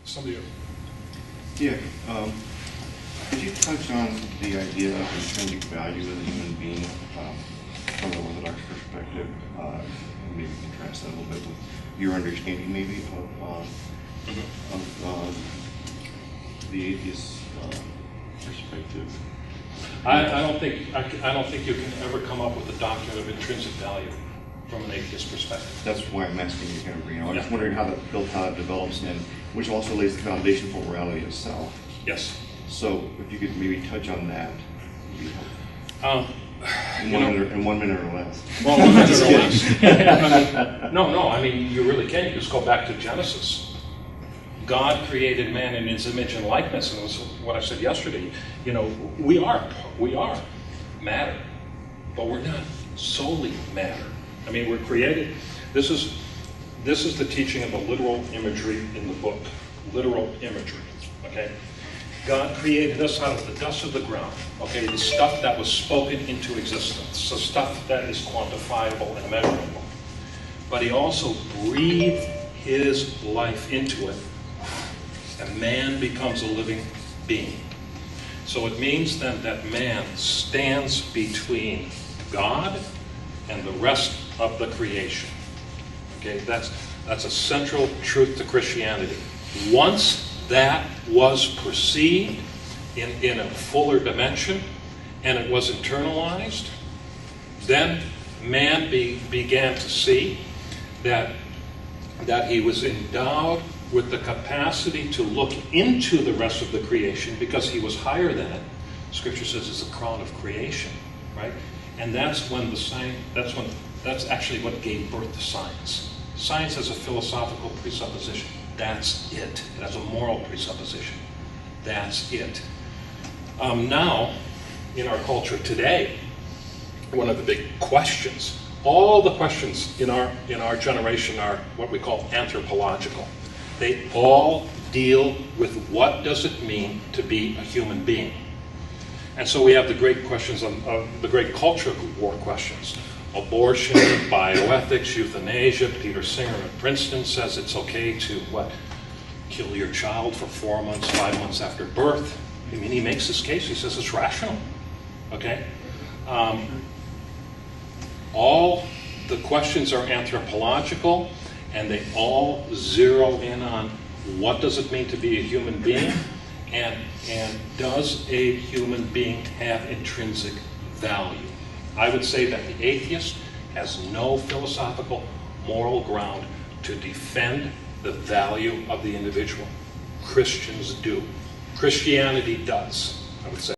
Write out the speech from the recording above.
Somebody else? Yeah. Could you touch on the idea of intrinsic value of the human being from the Orthodox perspective? And maybe contrast that a little bit with your understanding, maybe, of the atheist perspective. I don't think you can ever come up with a doctrine of intrinsic value from an atheist perspective. That's why I'm asking you, kind of, I'm just Yeah. wondering how that built, how it develops, and which also lays the foundation for morality itself. Yes. So, if you could maybe touch on that, it'd be helpful. In 1 minute or less. Well, 1 minute or less. No, I mean, you really can. You just go back to Genesis. God created man in his image and likeness, and it was what I said yesterday. You know, we are matter, but we're not solely matter. I mean, we're created. This is the teaching of the literal imagery in the book. Literal imagery, okay? God created us out of the dust of the ground, okay? The stuff that was spoken into existence, the stuff that is quantifiable and measurable. But he also breathed his life into it, and man becomes a living being. So it means then that man stands between God and the rest of the creation. Okay, that's a central truth to Christianity. Once that was perceived in a fuller dimension and it was internalized, then man began to see that he was endowed with the capacity to look into the rest of the creation because he was higher than it. Scripture says it's the crown of creation, right? And that's actually what gave birth to science. Science has a philosophical presupposition. That's it. It has a moral presupposition. That's it. Now, in our culture today, one of the big questions, all the questions in our generation are what we call anthropological. They all deal with what does it mean to be a human being. And so we have the great questions, the great culture war questions. Abortion, bioethics, euthanasia. Peter Singer at Princeton says it's okay to, kill your child for 4 months, 5 months after birth. I mean, he makes this case. He says it's rational. Okay? All the questions are anthropological, and they all zero in on what does it mean to be a human being, and does a human being have intrinsic value? I would say that the atheist has no philosophical, moral ground to defend the value of the individual. Christians do. Christianity does, I would say.